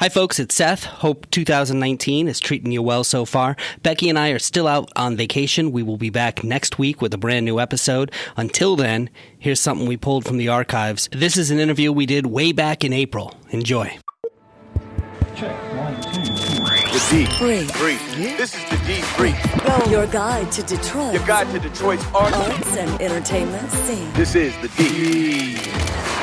Hi folks, it's Seth. Hope 2019 is treating you well so far. Becky and I are still out on vacation. We will be back next week with a brand new episode. Until then, here's something we pulled from the archives. This is an interview we did way back in April. Enjoy. Check. 1, 2, 3. The D. Brief. This is the D Brief. Your guide to Detroit. Your guide to Detroit's arts and entertainment scene. This is the D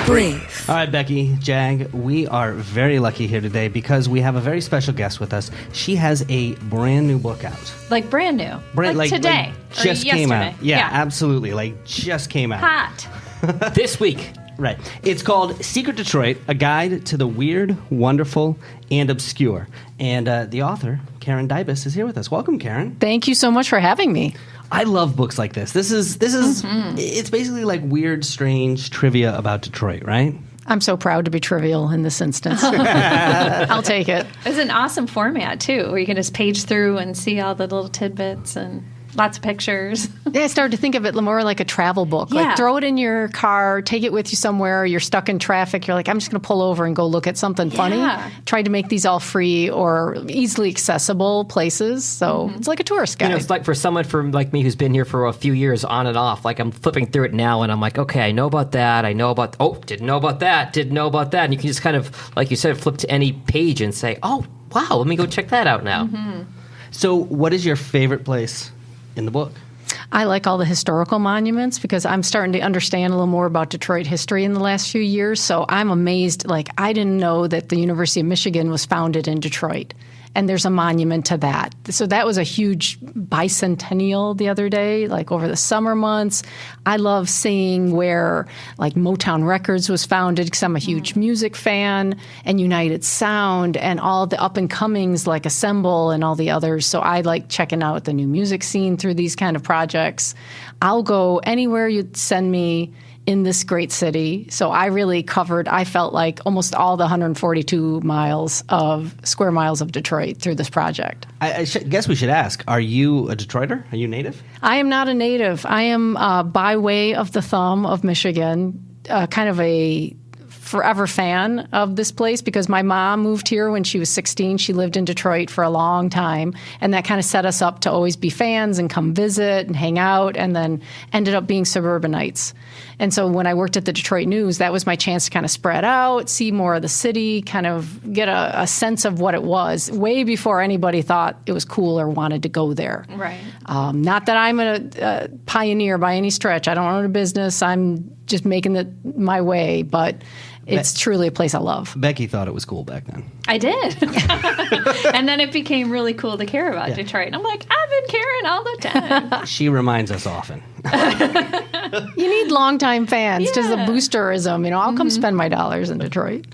Brief. All right, Becky, Jag, we are very lucky here today because we have a very special guest with us. She has a brand new book out. Like brand new? Like today? Like just came yesterday. out. Yeah, absolutely. Like just came out. Hot. This week. Right. It's called Secret Detroit, A Guide to the Weird, Wonderful, and Obscure. And the author, Karen Dybis, is here with us. Welcome, Karen. Thank you so much for having me. I love books like this. This is it's basically like weird, strange trivia about Detroit, right? I'm so proud to be trivial in this instance. I'll take it. It's an awesome format, too, where you can just page through and see all the little tidbits and lots of pictures. Yeah, I started to think of it more like a travel book. Yeah. Like throw it in your car, take it with you somewhere, you're stuck in traffic, you're like, I'm just going to pull over and go look at something funny. Tried to make these all free or easily accessible places. So it's like a tourist guide. You know, it's like for someone like me who's been here for a few years on and off, like I'm flipping through it now and I'm like, okay, I know about that, didn't know about that, didn't know about that. And you can just kind of, like you said, flip to any page and say, oh, wow, let me go check that out now. Mm-hmm. So what is your favorite place in the book? I like all the historical monuments because I'm starting to understand a little more about Detroit history in the last few years. So I'm amazed. Like, I didn't know that the University of Michigan was founded in Detroit. And there's a monument to that. So that was a huge bicentennial the other day, like over the summer months. I love seeing where like Motown Records was founded because I'm a huge music fan, and United Sound and all the up-and-comings like Assemble and all the others. So I like checking out the new music scene through these kind of projects. I'll go anywhere you'd send me in this great city. So I really covered, I felt like, almost all the 142 square miles of Detroit through this project. I guess we should ask, are you a Detroiter? Are you native? I am not a native. I am by way of the thumb of Michigan, kind of a forever fan of this place because my mom moved here when she was 16. She lived in Detroit for a long time, and that kind of set us up to always be fans and come visit and hang out, and then ended up being suburbanites. And so when I worked at the Detroit News, that was my chance to kind of spread out, see more of the city, kind of get a sense of what it was way before anybody thought it was cool or wanted to go there. Right. Not that I'm a pioneer by any stretch. I don't own a business. I'm just making it my way, but it's truly a place I love. Becky thought it was cool back then. I did. And then it became really cool to care about Detroit. And I'm like, I've been caring all the time. She reminds us often. You need longtime fans, just the boosterism. You know, I'll come spend my dollars in Detroit.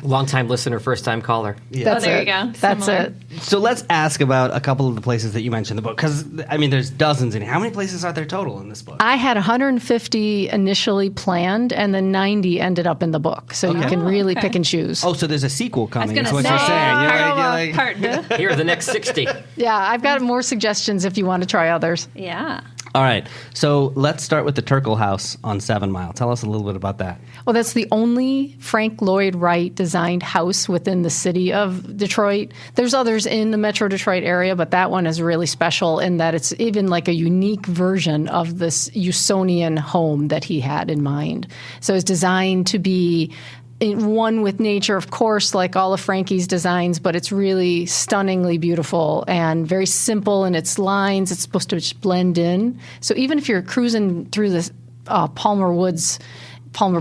Long-time listener, first-time caller. Yeah. There you go. That's Similar. it. So let's ask about a couple of the places that you mentioned in the book, because, I mean, there's dozens in here. How many places are there total in this book? I had 150 initially planned, and then 90 ended up in the book. So you can really pick and choose. Oh, so there's a sequel coming, is I was what going you're to saying. say, part two. Here are the next 60. Yeah, I've got more suggestions if you want to try others. Yeah. All right, so let's start with the Turkle House on 7 Mile. Tell us a little bit about that. Well, that's the only Frank Lloyd Wright designed house within the city of Detroit. There's others in the Metro Detroit area, but that one is really special in that it's even like a unique version of this Usonian home that he had in mind. So it's designed to be in one with nature, of course, like all of Frankie's designs, but it's really stunningly beautiful and very simple in its lines. It's supposed to just blend in. So even if you're cruising through this Palmer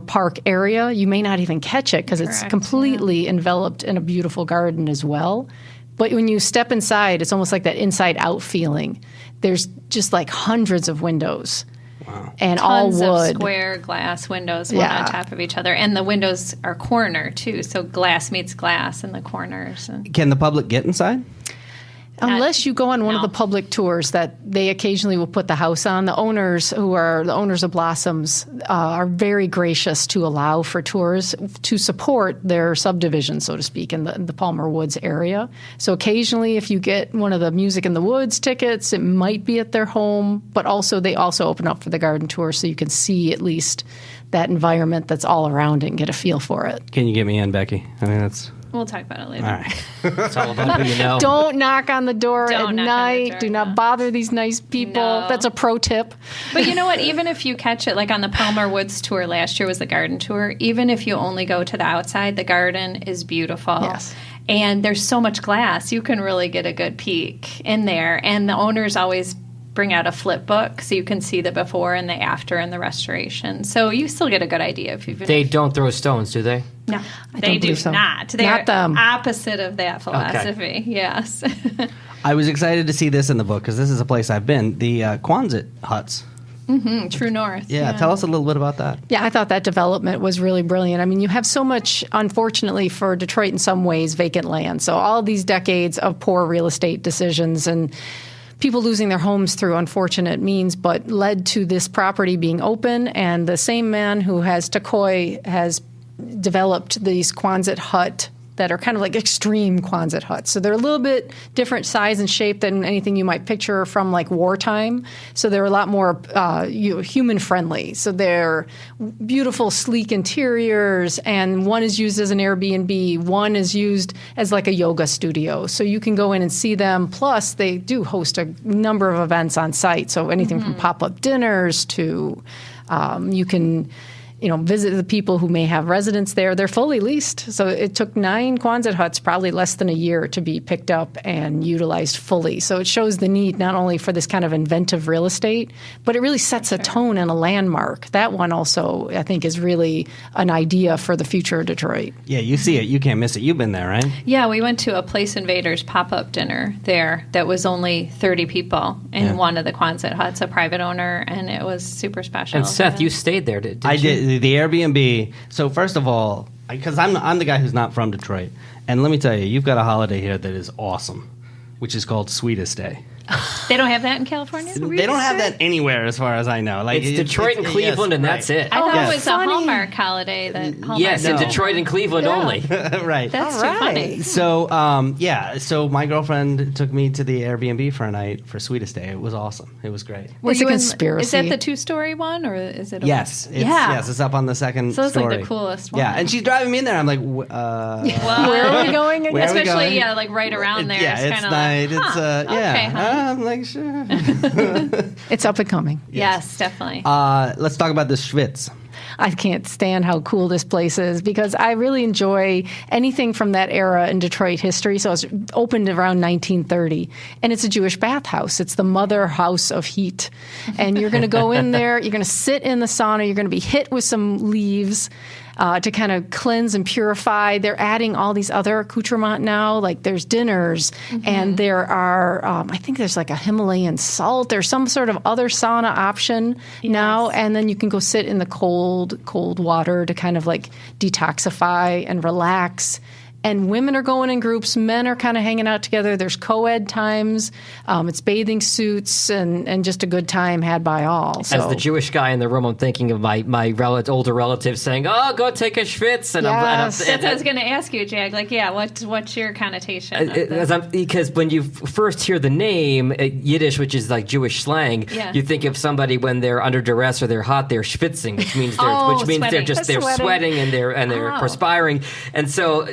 Park area, you may not even catch it because it's completely enveloped in a beautiful garden as well. But when you step inside, it's almost like that inside-out feeling. There's just like hundreds of windows. Wow. And Tons all wood. of square glass windows, one on top of each other. And the windows are corner, too. So glass meets glass in the corners. And Can the public get inside? Unless you go on one of No. the public tours that they occasionally will put the house on. The owners, who are the owners of Blossoms, are very gracious to allow for tours to support their subdivision, so to speak, in the Palmer Woods area. So occasionally, if you get one of the Music in the Woods tickets, it might be at their home, but also they also open up for the garden tour so you can see at least that environment that's all around it and get a feel for it. Can you get me in, Becky? I mean, that's... We'll talk about it later. All right. It's all about who you know. Don't knock on the door Don't at knock on the night. door, Do not no. bother these nice people. No. That's a pro tip. But you know what? Even if you catch it, like on the Palmer Woods tour last year was the garden tour, even if you only go to the outside, the garden is beautiful. Yes. And there's so much glass, you can really get a good peek in there. And the owners always bring out a flip book so you can see the before and the after and the restoration. So you still get a good idea if you've They don't throw stones, do they? No, I they don't do believe so. not. They're Not them. opposite of that philosophy. Yes. I was excited to see this in the book because this is a place I've been. The Quonset Huts. True North. Yeah, tell us a little bit about that. Yeah, I thought that development was really brilliant. I mean, you have so much, unfortunately for Detroit in some ways, vacant land. So all these decades of poor real estate decisions and people losing their homes through unfortunate means, but led to this property being open. And the same man who has Takoi has developed these Quonset hut that are kind of like extreme Quonset huts. So they're a little bit different size and shape than anything you might picture from like wartime. So they're a lot more human friendly. So they're beautiful, sleek interiors, and one is used as an Airbnb. One is used as like a yoga studio. So you can go in and see them. Plus, they do host a number of events on site. So anything from pop-up dinners to you can visit the people who may have residents there. They're fully leased. So it took 9 Quonset huts, probably less than a year, to be picked up and utilized fully. So it shows the need not only for this kind of inventive real estate, but it really sets a tone and a landmark. That one also, I think, is really an idea for the future of Detroit. Yeah, you see it. You can't miss it. You've been there, right? Yeah, we went to a Place Invaders pop-up dinner there that was only 30 people in one of the Quonset huts, a private owner, and it was super special. And Seth, you stayed there, didn't you? I did. The Airbnb. So first of all, because I'm the guy who's not from Detroit, and let me tell you, you've got a holiday here that is awesome, which is called Sweetest Day. They don't have that in California? They don't have that anywhere, as far as I know. Like It's Detroit and Cleveland, and that's it. I thought yes. it was a Hallmark holiday. That Hallmark Yes, in No. Detroit and Cleveland only. right. That's too funny. So so my girlfriend took me to the Airbnb for a night for Sweetest Day. It was awesome. It was great. Were It's you a in- conspiracy. Is that the 2-story one, or is it? Yes, Yeah. it's up on the second So it's story. like the coolest one. Yeah, and she's driving me in there. I'm like, Well, Where are we going again? Where are we Especially, going? like right around there. Yeah, it's kinda night. like, It's okay, honey. I'm like, sure. It's up and coming. Yes, definitely. Let's talk about the Schwitz. I can't stand how cool this place is because I really enjoy anything from that era in Detroit history. So it was opened around 1930, and it's a Jewish bathhouse. It's the mother house of heat. And you're going to go in there, you're going to sit in the sauna, you're going to be hit with some leaves to kind of cleanse and purify. They're adding all these other accoutrements now, like there's dinners, and there are, I think there's like a Himalayan salt or some sort of other sauna option now. And then you can go sit in the cold water to kind of like detoxify and relax. And women are going in groups. Men are kind of hanging out together. There's co-ed times. It's bathing suits and just a good time had by all. So. As the Jewish guy in the room, I'm thinking of my older relatives saying, "Oh, go take a schwitz." And Yes. That's what I was going to ask you, Jag. Like, yeah, what's your connotation? Of this? Because when you first hear the name Yiddish, which is like Jewish slang, Yeah. you think of somebody when they're under duress or they're hot, they're schwitzing, which means sweating. they're sweating and they're Oh. perspiring. And so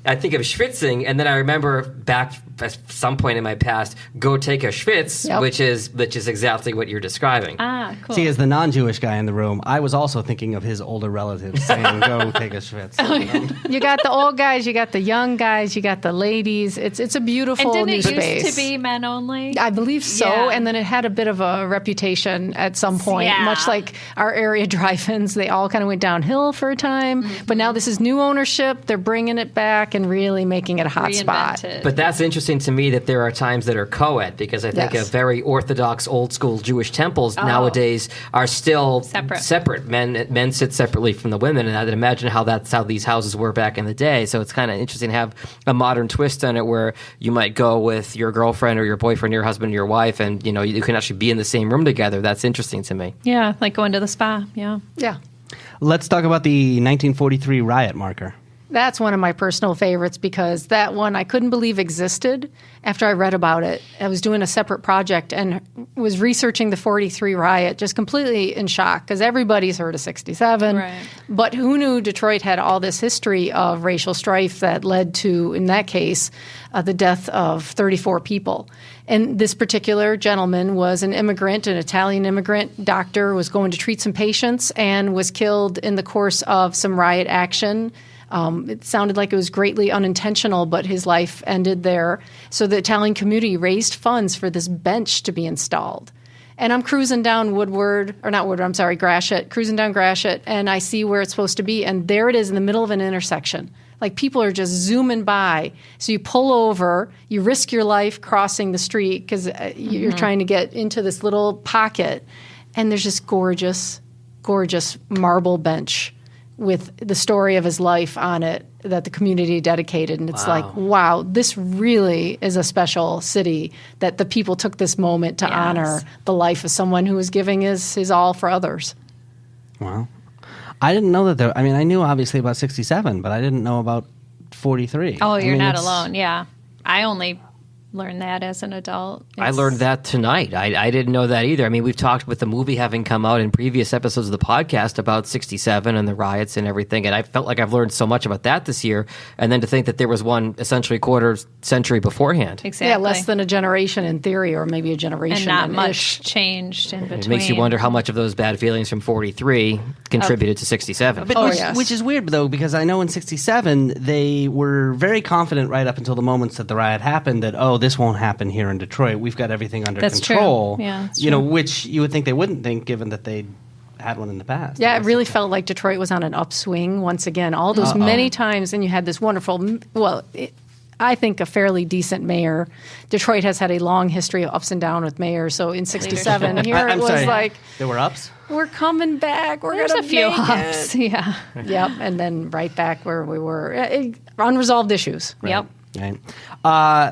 I think of schwitzing, and then I remember back at some point in my past, go take a schwitz, Yep. which is exactly what you're describing. Cool. See, as the non-Jewish guy in the room, I was also thinking of his older relatives saying, "Go take a Schwitz." You got the old guys, you got the young guys, you got the ladies. It's a beautiful and new didn't it space. used to be men only? I believe so, Yeah. and then it had a bit of a reputation at some point, Yeah. much like our area drive-ins. They all kind of went downhill for a time, but now this is new ownership. They're bringing it back and really making it a hot spot. Reinvented. But that's interesting to me that there are times that are co-ed, because I think Yes. of very Orthodox, old-school Jewish temples nowadays are still separate. Men sit separately from the women, and I'd imagine that's how these houses were back in the day. So it's kind of interesting to have a modern twist on it, where you might go with your girlfriend or your boyfriend, your husband, or your wife, and you can actually be in the same room together. That's interesting to me. Yeah, like going to the spa. Yeah. Yeah. Let's talk about the 1943 Riot Marker. That's one of my personal favorites because that one I couldn't believe existed after I read about it. I was doing a separate project and was researching the 43 riot, just completely in shock because everybody's heard of 67. Right. But who knew Detroit had all this history of racial strife that led to, in that case, the death of 34 people. And this particular gentleman was an immigrant, an Italian immigrant doctor, was going to treat some patients and was killed in the course of some riot action. It sounded like it was greatly unintentional, but his life ended there. So the Italian community raised funds for this bench to be installed. And I'm cruising down Gratiot, cruising down Gratiot, and I see where it's supposed to be. And there it is in the middle of an intersection. Like people are just zooming by. So you pull over, you risk your life crossing the street because you're trying to get into this little pocket. And there's this gorgeous, gorgeous marble bench with the story of his life on it that the community dedicated. And it's like, wow, this really is a special city that the people took this moment to honor the life of someone who was giving his all for others. Wow. I didn't know that I mean, I knew obviously about 67, but I didn't know about 43. Oh, you're not it's- alone. Yeah. I only learned that as an adult. I learned that tonight. I didn't know that either. I mean, we've talked with the movie having come out in previous episodes of the podcast about 67 and the riots and everything, and I felt like I've learned so much about that this year, and then to think that there was one essentially quarter century beforehand. Exactly. Yeah, less than a generation in theory, or maybe a generation. And not in much ish. changed in between. It makes you wonder how much of those bad feelings from 43 contributed to 67. But yes. which is weird, though, because I know in 67 they were very confident right up until the moments that the riot happened that, oh, this won't happen here in Detroit. We've got everything under That's control. true. Yeah, that's you know, true. which you would think they wouldn't think given that they had one in the past. Yeah, it really felt like Detroit was on an upswing once again. All those many times, and you had this wonderful, I think a fairly decent mayor. Detroit has had a long history of ups and downs with mayors. So in 67, here I'm it was sorry. like, There were ups? we're coming back. We're There's going a to few make ups. it. Yeah. Yep, and then right back where we were. Unresolved issues. Yep. Right.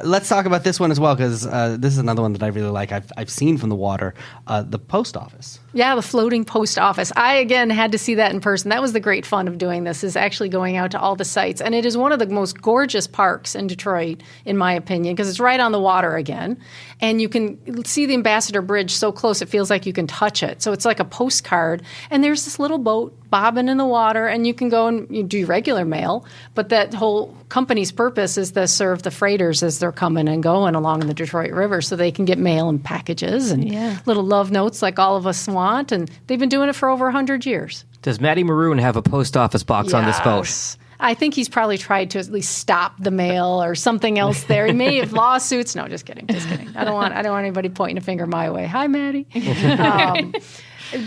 Let's talk about this one as well, because this is another one that I really like. I've seen from the water, the post office. Yeah, the floating post office. I, again, had to see that in person. That was the great fun of doing this, is actually going out to all the sites. And it is one of the most gorgeous parks in Detroit, in my opinion, because it's right on the water again. And you can see the Ambassador Bridge so close it feels like you can touch it. So it's like a postcard. And there's this little boat bobbing in the water, and you can go and you do regular mail. But that whole company's purpose is to serve the freighters as they're coming and going along the Detroit River so they can get mail and packages and little love notes like all of us want. And they've been doing it for over 100 years. Does Matty Maroon have a post office box on this boat? Yes. I think he's probably tried to at least stop the mail or something else there. He may have lawsuits. No, just kidding. Just kidding. I don't want anybody pointing a finger my way. Hi, Maddie.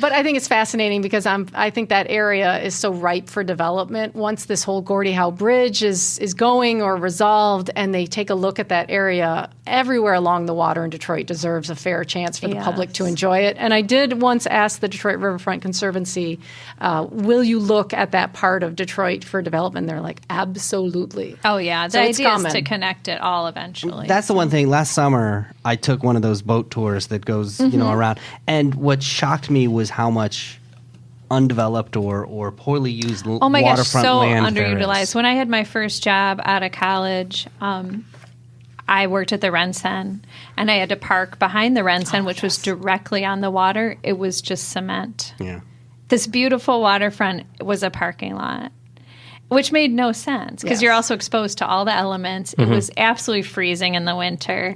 But I think it's fascinating because I think that area is so ripe for development. Once this whole Gordie Howe Bridge is going or resolved, and they take a look at that area, everywhere along the water in Detroit deserves a fair chance for the public to enjoy it. And I did once ask the Detroit Riverfront Conservancy, will you look at that part of Detroit for development? And they're like, absolutely. Oh, yeah. The So it's idea is common. to connect it all eventually. That's the one thing. Last summer, I took one of those boat tours that goes, around. And what shocked me was how much undeveloped or poorly used Oh my gosh, waterfront so land there underutilized. is. When I had my first job out of college, I worked at the Rensen, and I had to park behind the Rensen, which was directly on the water. It was just cement. Yeah. This beautiful waterfront was a parking lot, which made no sense because you're also exposed to all the elements. It was absolutely freezing in the winter.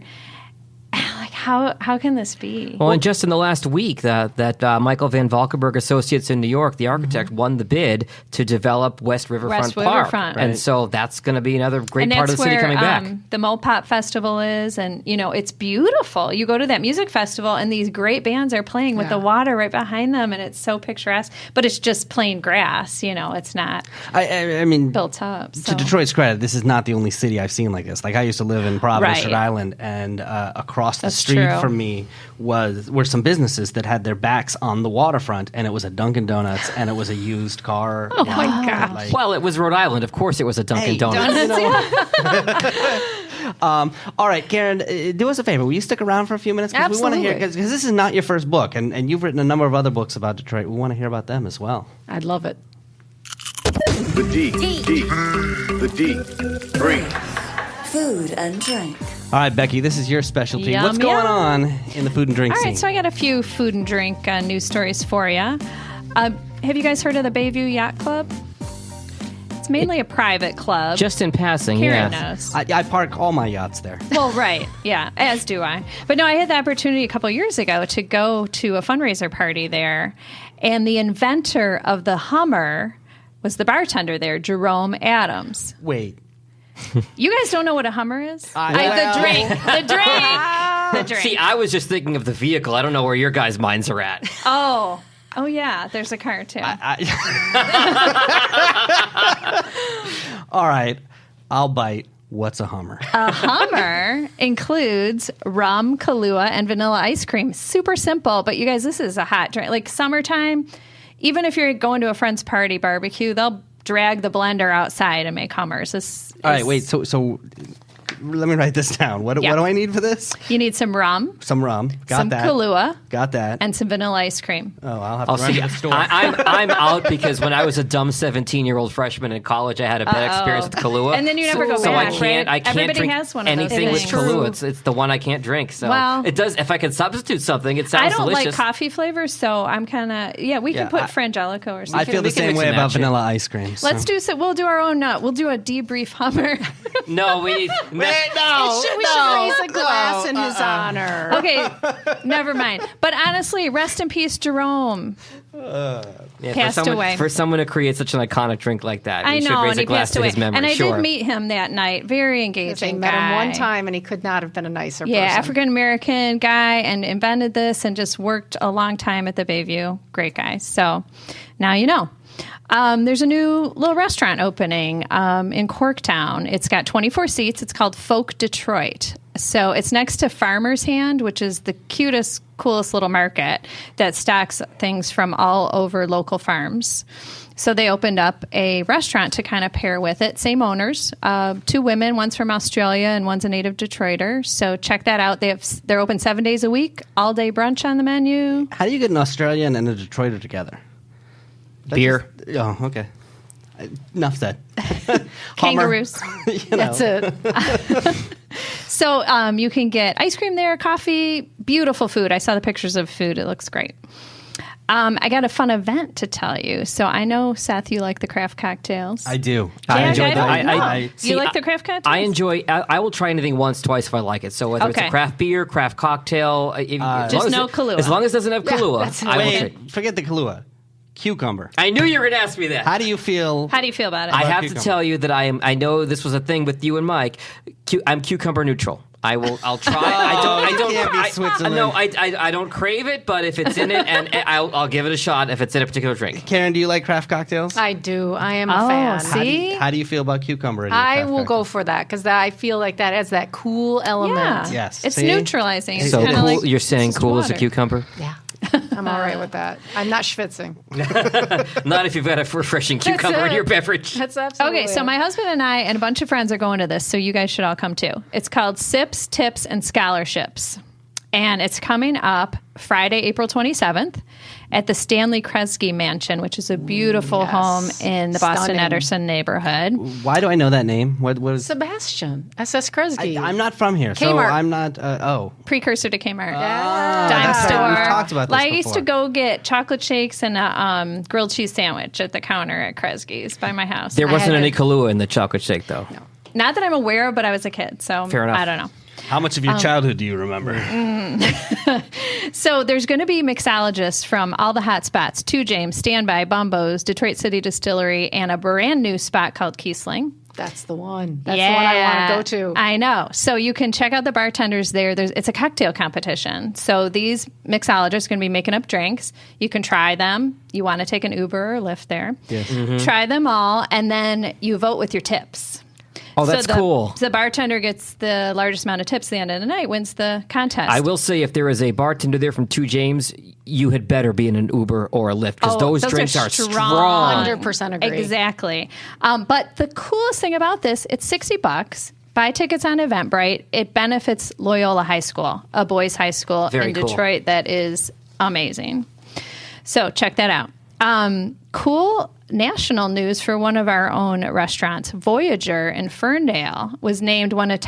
Like, how can this be? Well, and just in the last week, that Michael Van Valkenburg Associates in New York, the architect, won the bid to develop West Riverfront Park. Riverfront. And so that's going to be another great And part of that's the city where, coming back. the Mopop Festival is, and it's beautiful. You go to that music festival, and these great bands are playing with the water right behind them, and it's so picturesque. But it's just plain grass. It's not I mean, built up. to So. Detroit's credit, this is not the only city I've seen like this. Like, I used to live in Providence, Right. Rhode Island, and across the That's street true. from me were some businesses that had their backs on the waterfront, and it was a Dunkin' Donuts, and it was a used car. Oh my God. Like, Well, it was Rhode Island. Of course it was a Dunkin' Donuts. all right, Karen, do us a favor. Will you stick around for a few minutes? Because we want to hear, Absolutely. because this is not your first book, and you've written a number of other books about Detroit. We want to hear about them as well. I'd love it. The D. The D. Brief. Food and drink. All right, Becky, this is your specialty. Yum, What's going yum. on in the food and drink All scene? right, so I got a few food and drink news stories for you. Have you guys heard of the Bayview Yacht Club? It's mainly a private club. Just in passing, Karen yeah. knows. I park all my yachts there. Well, right. Yeah, as do I. But no, I had the opportunity a couple of years ago to go to a fundraiser party there. And the inventor of the Hummer was the bartender there, Jerome Adams. Wait. You guys don't know what a Hummer is? Well. The drink. The drink. See, I was just thinking of the vehicle. I don't know where your guys' minds are at. Oh, yeah, there's a car too. All right, I'll bite. What's a Hummer? A Hummer includes rum, Kahlua, and vanilla ice cream. Super simple, but you guys, this is a hot drink. Like summertime, even if you're going to a friend's party barbecue, they'll drag the blender outside and make Hummers. All right, wait. So let me write this down. What do I need for this? You need some rum, Some rum. Got some that. Kahlua, Got that. and some vanilla ice cream. Oh, I'll have I'll to run see. to the store. I'm out because when I was a dumb 17-year-old freshman in college, I had a bad experience with Kahlua. And then you never go so back, I can't Everybody drink has one of those anything with things. Kahlua. It's the one I can't drink. So Well- it does. If I could substitute something, it sounds I don't delicious. like coffee flavors, so I'm kind of we can put Frangelico or something. I feel the we can same mix way and about match it. vanilla ice cream. So. Let's do so. We'll do our own. We'll do a debrief Hummer. No, we need. No, We should raise a glass in his honor. Okay, never mind. But honestly, rest in peace, Jerome. Yeah, Passed away. For someone to create such an iconic drink like that, I you should know, raise and a he glass passed to away. his memory. And I sure. did meet him that night. Very I engaging met him one guy. time, and he could not have been a nicer Yeah, person. African American guy, and invented this, and just worked a long time at the Bayview. Great guy. So now you know. There's a new little restaurant opening in Corktown. It's got 24 seats. It's called Folk Detroit. So it's next to Farmer's Hand, which is the cutest, coolest little market that stocks things from all over local farms. So they opened up a restaurant to kind of pair with it. Same owners, 2 women, one's from Australia and one's a native Detroiter. So check that out. They're open 7 days a week, all day brunch on the menu. How do you get an Australian and a Detroiter together? Beer. Oh, okay. Enough said. Kangaroos. That's it. So you can get ice cream there, coffee, beautiful food. I saw the pictures of food. It looks great. I got a fun event to tell you. So I know, Seth, you like the craft cocktails. I do. I Yeah, enjoy I that. don't know. You like the craft cocktails? I enjoy. I will try anything once, twice if I like it. So whether it's Okay. a craft beer, craft cocktail, as Just long as no it- Kahlua. As long as it doesn't have Kahlua, I will take. Wait, forget the Kahlua. Cucumber. I knew you were going to ask me that. How do you feel? How do you feel about it? I have cucumber? to tell you that I know this was a thing with you and Mike. I'm cucumber neutral. I'll try. I don't. can't be Switzerland. No, I don't crave it, but if it's in it, and I'll give it a shot if it's in a particular drink. Karen, do you like craft cocktails? I do. I am a Oh, fan. see? How do you feel about cucumber? In your I craft will go cocktails? for that because I feel like that adds that cool element. Yeah. Yes. It's See? neutralizing. It's So kind of cool. like You're saying just cool as a water. cucumber? Yeah. I'm all right with that. I'm not schwitzing. Not if you've got a refreshing cucumber in it. your beverage. That's absolutely Okay, so it. my husband and I and a bunch of friends are going to this, so you guys should all come too. It's called Sips, Tips, and Scholarships. And it's coming up Friday, April 27th at the Stanley Kresge Mansion, which is a beautiful yes. home in the Boston Stunning. Ederson neighborhood. Why do I know that name? What is? Sebastian, SS Kresge. I'm not from here, so Kmart. I'm not. Oh, Precursor to Kmart. Dime that's store. right. We've talked about this I used to before. go get chocolate shakes and a grilled cheese sandwich at the counter at Kresge's by my house. There wasn't had any to- Kahlua in the chocolate shake, though. Not that I'm aware of, but I was a kid, so Fair enough. I don't know. how much of your childhood do you remember? So there's going to be mixologists from all the hot spots, Two James, Standby, Bumbo's, Detroit City Distillery, and a brand new spot called Kiesling. That's the one. That's the one I want to go to. I know. So you can check out the bartenders there. It's a cocktail competition. So these mixologists are going to be making up drinks. You can try them. You want to take an Uber or Lyft there. Yes. Try them all, and then you vote with your tips. Oh, that's cool. The bartender gets the largest amount of tips at the end of the night, wins the contest. I will say, if there is a bartender there from Two James, you had better be in an Uber or a Lyft because those drinks are strong. 100% agree. Exactly. But the coolest thing about this, it's $60. Buy tickets on Eventbrite. It benefits Loyola High School, a boys' high school Very in cool. Detroit that is amazing. So check that out. Cool national news for one of our own restaurants. Voyager in Ferndale was named one of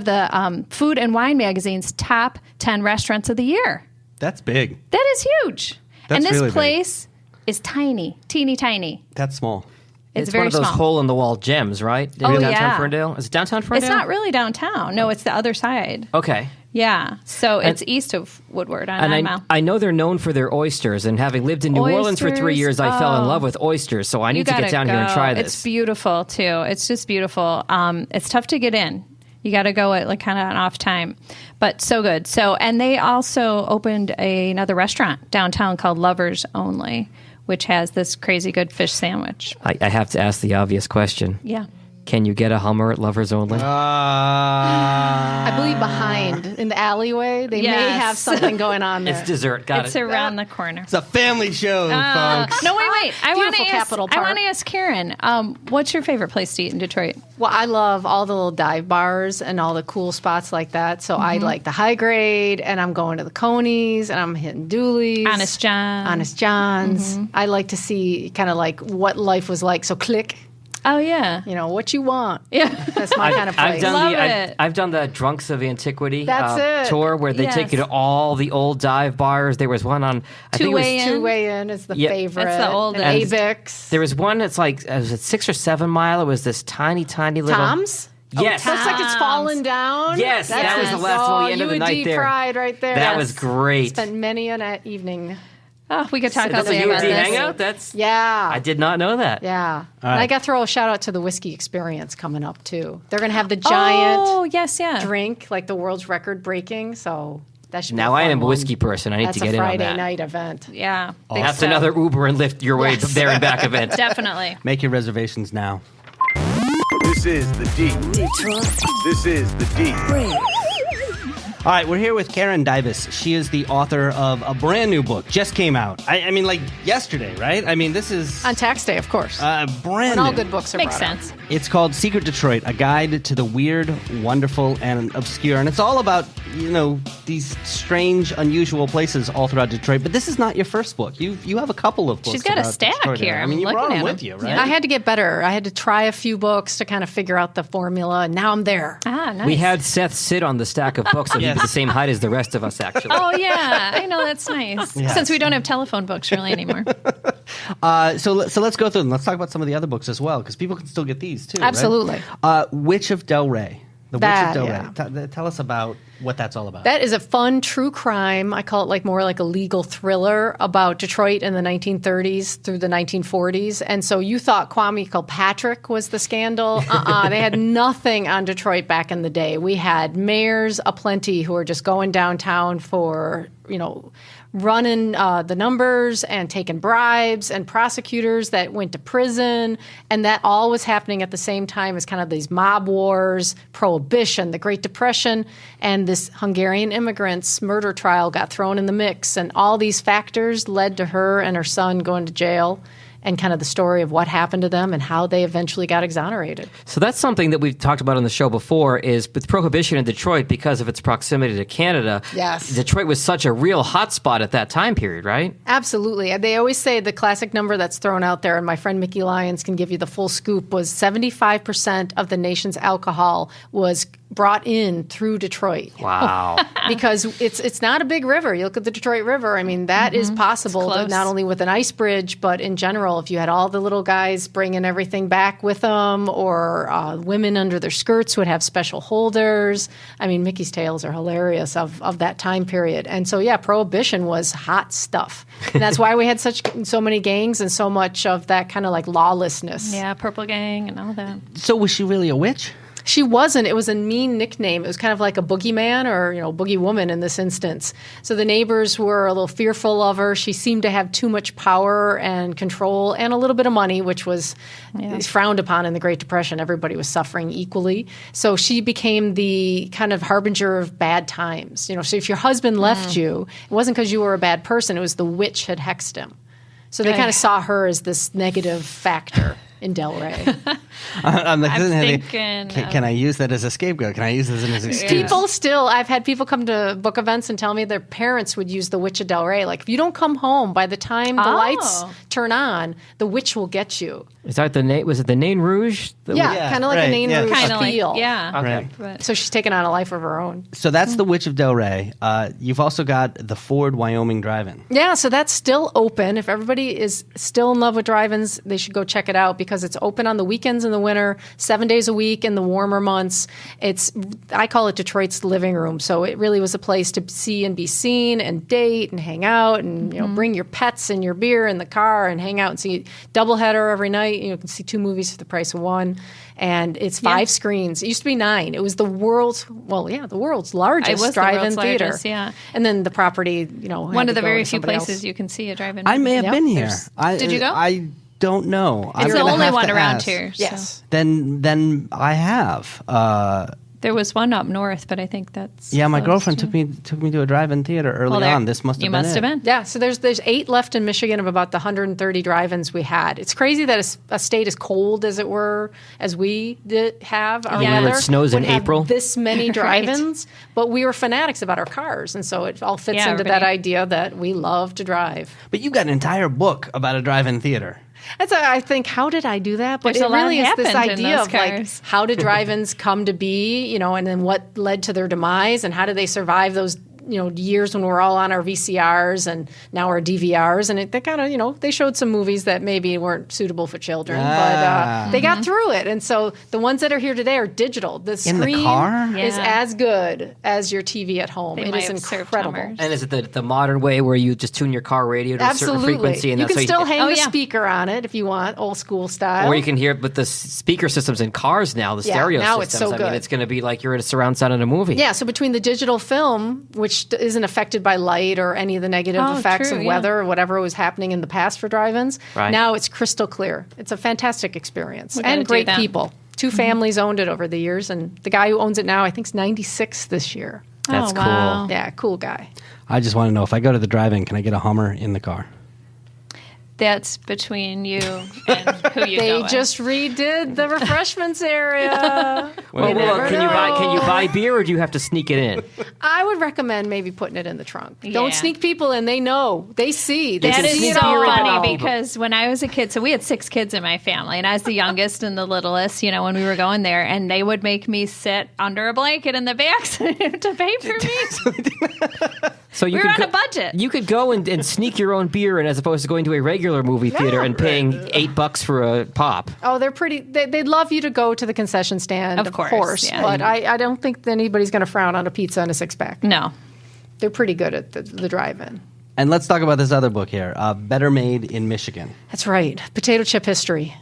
the Food and Wine magazine's top 10 restaurants of the year. That's big. That is huge. That's and this really place is tiny, teeny tiny. That's small. It's one very of those small. hole-in-the-wall gems, right? Oh, downtown yeah. Ferndale? Is it downtown Ferndale? It's not really downtown. No, it's the other side. Okay. Yeah. So it's east of Woodward on And 9 Mile. I know they're known for their oysters, and having lived in New Orleans for 3 years, I fell in oh. love with oysters, so I need to You get down gotta here and go. try this. It's beautiful, too. It's just beautiful. It's tough to get in. You got to go at like kind of an off time, but so good. So, and they also opened another restaurant downtown called Lovers Only, which has this crazy good fish sandwich. I have to ask the obvious question. Yeah. Can you get a Hummer at Lovers Only? I believe behind in the alleyway, they may Yes. have something going on there. It's dessert. Got It's it. around the corner. It's a family show, folks. No, wait. I want Beautiful to ask. Capitol I Park. want to ask Karen. What's your favorite place to eat in Detroit? Well, I love all the little dive bars and all the cool spots like that. So I like the high grade, and I'm going to the Coney's, and I'm hitting Dooley's. Honest John. Honest John's. I like to see kind of like what life was like. So click, Oh yeah. what you want. Yeah. That's my kind of place. Love it. I've done the Drunks of Antiquity That's it. tour where they take you to all the old dive bars. There was one on I think it was Two-way in. Two-way in is the Yep. favorite. That's the oldest. And Avix. There was one that's like was it 6 or 7 mile? It was this tiny little Tom's? Yes. Looks like it's falling down. Yes, that was the last one we ended the night UD there. Pride right there. That was great. Spent many an evening. Oh, we could talk all That's a day about UD this. hangout? That's Yeah. I did not know that. Yeah. right. And I got to throw a shout out to the Whiskey Experience coming up, too. They're going to have the giant Oh yes, yeah. drink, like the world's record breaking. So that should be Now a I fun am a one. whiskey person. I need That's to get a in on Friday that. night event. Yeah. Big That's stuff. another Uber and Lyft your way Yes. there and back event. Definitely. Make your reservations now. This is the D. Detroit This is the D. Brave. All right, we're here with Karen Dybis. She is the author of a brand new book. Just came out. I mean, like yesterday, right? I mean, this is On tax day, of course. brand when all new. good books are Makes brought out. sense. It's called Secret Detroit, a guide to the weird, wonderful, and obscure. And it's all about, these strange, unusual places all throughout Detroit. But this is not your first book. You have a couple of books. She's got a about stack Detroit here. I mean, you I'm brought looking them at with them. you, right? I had to get better. I had to try a few books to kind of figure out the formula, and now I'm there. Ah, nice. We had Seth sit on the stack of books so he'd be the same height as the rest of us, actually. Oh yeah, I know that's nice. Yes. Since we don't have telephone books really anymore. So let's go through them. Let's talk about some of the other books as well, because people can still get these too. right? Absolutely. Witch of Delray. The That, Witch of yeah. Delray. Tell us about what that's all about. That is a fun true crime. I call it more like a legal thriller about Detroit in the 1930s through the 1940s. And so you thought Kwame Kilpatrick was the scandal. They had nothing on Detroit back in the day. We had mayors aplenty who were just going downtown for, running the numbers and taking bribes, and prosecutors that went to prison. And that all was happening at the same time as kind of these mob wars, Prohibition, the Great Depression, and this Hungarian immigrants murder trial got thrown in the mix. And all these factors led to her and her son going to jail, and kind of the story of what happened to them and how they eventually got exonerated. So that's something that we've talked about on the show before is with Prohibition in Detroit, because of its proximity to Canada, Yes. Detroit was such a real hotspot at that time period, right? Absolutely. They always say the classic number that's thrown out there, and my friend Mickey Lyons can give you the full scoop, was 75% of the nation's alcohol was brought in through Detroit. Wow. Because it's not a big river. You look at the Detroit River, I mean, that is possible, It's close. not only with an ice bridge, but in general, if you had all the little guys bringing everything back with them, or women under their skirts would have special holders. I mean, Mickey's tales are hilarious of that time period. And so, yeah, Prohibition was hot stuff. And that's why we had so many gangs and so much of that kind of like lawlessness. Yeah, Purple Gang and all that. So was she really a witch? She wasn't. It was a mean nickname. It was kind of like a boogeyman or, boogie woman in this instance. So the neighbors were a little fearful of her. She seemed to have too much power and control and a little bit of money, which was frowned upon in the Great Depression. Everybody was suffering equally. So she became the kind of harbinger of bad times. So if your husband left you, it wasn't because you were a bad person. It was the witch had hexed him. So they kind of saw her as this negative factor. in Delray. I'm thinking, can I use that as a scapegoat? Can I use this as an excuse? People still, I've had people come to book events and tell me their parents would use the Witch of Delray. Like, if you don't come home by the time the lights turn on, the witch will get you. Is that the name? Was it the Nain Rouge? Kind of like a Nain Rouge feel. Okay. But So she's taken on a life of her own. So that's the Witch of Delray. You've also got the Ford, Wyoming Drive-In. Yeah, so that's still open. If everybody is still in love with drive-ins, they should go check it out because it's open on the weekends in the winter, 7 days a week in the warmer months. I call it Detroit's living room. So it really was a place to see and be seen and date and hang out and bring your pets and your beer in the car and hang out and see doubleheader every night. You can see 2 movies for the price of 1. And it's 5 screens. It used to be 9. It was the world's largest drive-in theater. Largest, yeah. And then the property, one of the very few places you can see a drive-in. I may have been here. Did you go? I don't know. It's the only one around here. Yes. So. Then I have. There was one up north, but I think that's my closed, girlfriend too. took me to a drive-in theater early on. This must have been have been. Yeah, so there's 8 left in Michigan of about the 130 drive-ins we had. It's crazy that a state as cold as it were as we have our Yeah. weather It snows in would have April. this many drive-ins, but we were fanatics about our cars, and so it all fits Yeah, into that everybody- idea that we love to drive. But you got an entire book about a drive-in theater. I think, how did I do that? But There's it a lot really is this happened in idea those of like, cars. how did drive-ins come to be, and then what led to their demise, and how did they survive those years when we're all on our VCRs and now our DVRs, and they kind of, they showed some movies that maybe weren't suitable for children, but they got through it. And so the ones that are here today are digital. The In the screen car? is Yeah. as good as your TV at home. They It might is have served incredible. Hummers. And is it the modern way where you just tune your car radio to a certain Absolutely. frequency? And You that's can how still hang Oh, the yeah. speaker on it if you want, old school style. Or you can hear it with the speaker systems in cars now, the Yeah, stereo now it's systems. so I mean, good. it's going to be like you're in a surround sound in a movie. Yeah, so between the digital film, which isn't affected by light or any of the negative effects true, of yeah. weather or whatever was happening in the past for drive-ins, Right. now it's crystal clear. It's a fantastic experience We gotta and do great that. people. 2 families owned it over the years, and the guy who owns it now, I think, is 96 this year. That's cool. wow. Yeah, cool guy. I just want to know, if I go to the drive-in, can I get a Hummer in the car? That's between you and who you They go with. just redid the refreshments area. Well, You never can you know. buy beer or do you have to sneak it in? I would recommend maybe putting it in the trunk. Yeah. Don't sneak people in. They know. They see. They That can is sneak so beer in funny now. because when I was a kid, so we had 6 kids in my family, and I was the youngest and the littlest, when we were going there, and they would make me sit under a blanket in the back to pay for me. So you We were could on a budget. You could go and sneak your own beer in as opposed to going to a regular movie theater and paying $8 for a pop. Oh, they're pretty. They'd love you to go to the concession stand, Of course, yeah. But I don't think that anybody's going to frown on a pizza and a 6-pack. No. They're pretty good at the drive-in. And let's talk about this other book here, Better Made in Michigan. That's right. Potato chip history.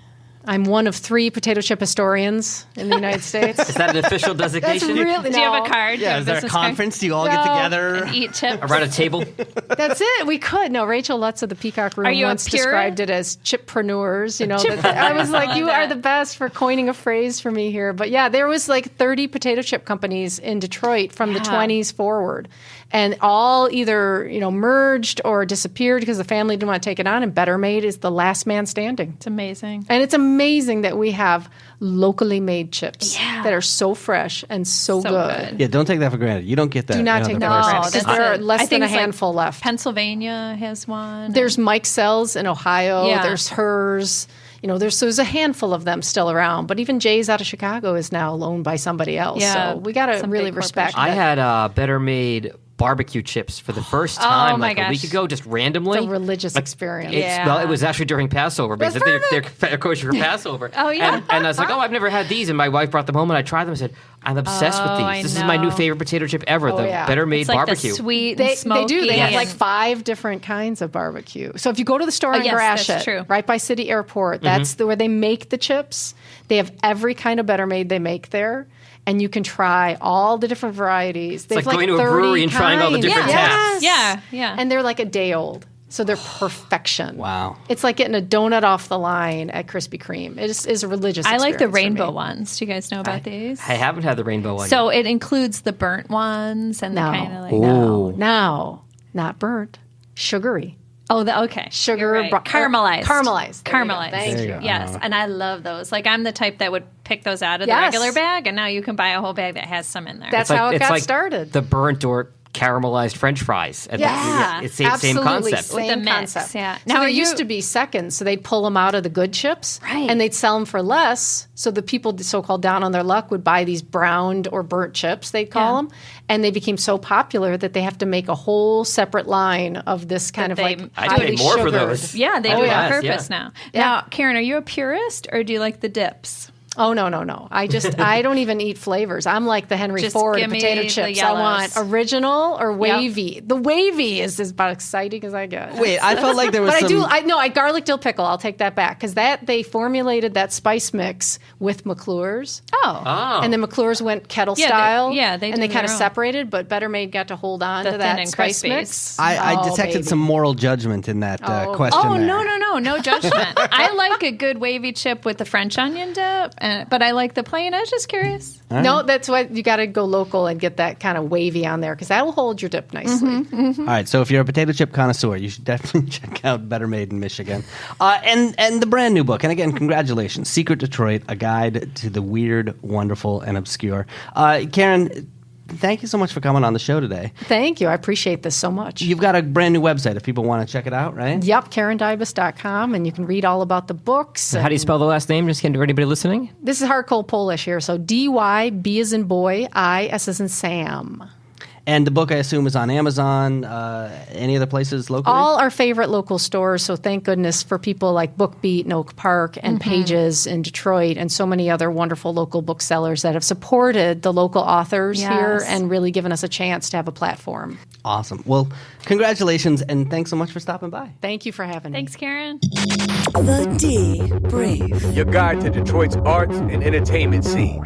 I'm one of 3 potato chip historians in the United States. Is that an official That's designation? really. Do you have no. a card? Do you Yeah, have is there a business card? conference? Do you all get No. together? And eat chips? Around a table? That's it. We could. No, Rachel Lutz of the Peacock Room Are you a once pure- described it as chippreneurs. I was like, you are the best for coining a phrase for me here. But yeah, there was like 30 potato chip companies in Detroit from the 20s forward. And all either, merged or disappeared because the family didn't want to take it on. And Better Made is the last man standing. It's amazing. And it's amazing that we have locally made chips that are so fresh and so good. Yeah, don't take that for granted. You don't get that. Do not in take other that for places. granted. Because there are it. less I than think a it's like handful left. Pennsylvania has one. There's Mike Sells in Ohio. Yeah. There's hers. There's a handful of them still around. But even Jay's out of Chicago is now owned by somebody else. Yeah, So we got to some really big respect I that. had Better Made barbecue chips for the first time my like a week gosh. ago, just randomly. It's a religious experience. Well, it was actually during Passover because they're kosher for Passover. Oh, yeah. And I was like, I've never had these. And my wife brought them home and I tried them. I said, I'm obsessed with these. I This is my new know. favorite potato chip ever, the yeah. Better Made It's like barbecue. the sweet They and smoky. do. They have and- like 5 different kinds of barbecue. So if you go to the store in yes, Gratiot, that's true. right by City Airport, that's where they make the chips. They have every kind of Better Made they make there. And you can try all the different varieties. They It's have like going to a 30 brewery and trying all the kinds. different Yes. taps. Yeah. And they're like a day old. So they're perfection. Wow. It's like getting a donut off the line at Krispy Kreme. It is a religious I like the experience for rainbow me. ones. Do you guys know about these? I haven't had the rainbow one. So it includes the burnt ones and the No. kind of like Ooh. No, not burnt. Sugary. Oh, okay. Sugar, You're right. Caramelized. Caramelized. Caramelized. Thank you. Yes, and I love those. Like, I'm the type that would pick those out of the regular bag, and now you can buy a whole bag that has some in there. That's how it got started. The burnt or caramelized French fries. Yeah, it's the same concept. Same With the mix, concept. yeah. So Now, there used to be seconds, so they'd pull them out of the good chips, Right. and they'd sell them for less. So the people, so-called down on their luck, would buy these browned or burnt chips, they'd call them, and they became so popular that they have to make a whole separate line of this kind of like I'd highly pay more for sugared. those. Yeah, they do it on yes, purpose now. Now, Karen, are you a purist or do you like the dips? Oh, no. I don't even eat flavors. I'm like the Henry Just Ford give of me potato the chips. I want yellows. original or wavy. The wavy is about exciting as I get. Wait, I felt like there was But some... I garlic dill pickle. I'll take that back because they formulated that spice mix with McClure's. Oh. And then McClure's went kettle Yeah, style. they and do they kind of their own. separated, but Better Made got to hold on The to thin that and spice crispies. mix. I Oh, detected baby. some moral judgment in that question Oh, there. no judgment. I like a good wavy chip with the French onion dip, but I like the plain. I was just curious. No, that's what you got to go local and get that kind of wavy on there because that will hold your dip nicely. All right, so if you're a potato chip connoisseur, you should definitely check out Better Made in Michigan. And the brand new book. And again, congratulations. Secret Detroit, A Guide to the Weird, Wonderful, and Obscure. Karen, thank you so much for coming on the show today. Thank you. I appreciate this so much. You've got a brand new website if people want to check it out, right? Yep, KarenDybis.com, and you can read all about the books. How do you spell the last name? Just for anybody listening. This is hard cold Polish here, so D-Y, B as in boy, I, S as in Sam. And the book, I assume, is on Amazon, any other places locally? All our favorite local stores, so thank goodness for people like BookBeat in Oak Park and Pages in Detroit and so many other wonderful local booksellers that have supported the local authors here and really given us a chance to have a platform. Awesome. Well, congratulations, and thanks so much for stopping by. Thank you for having me. Thanks, Karen. The D Brief. Your guide to Detroit's arts and entertainment scene.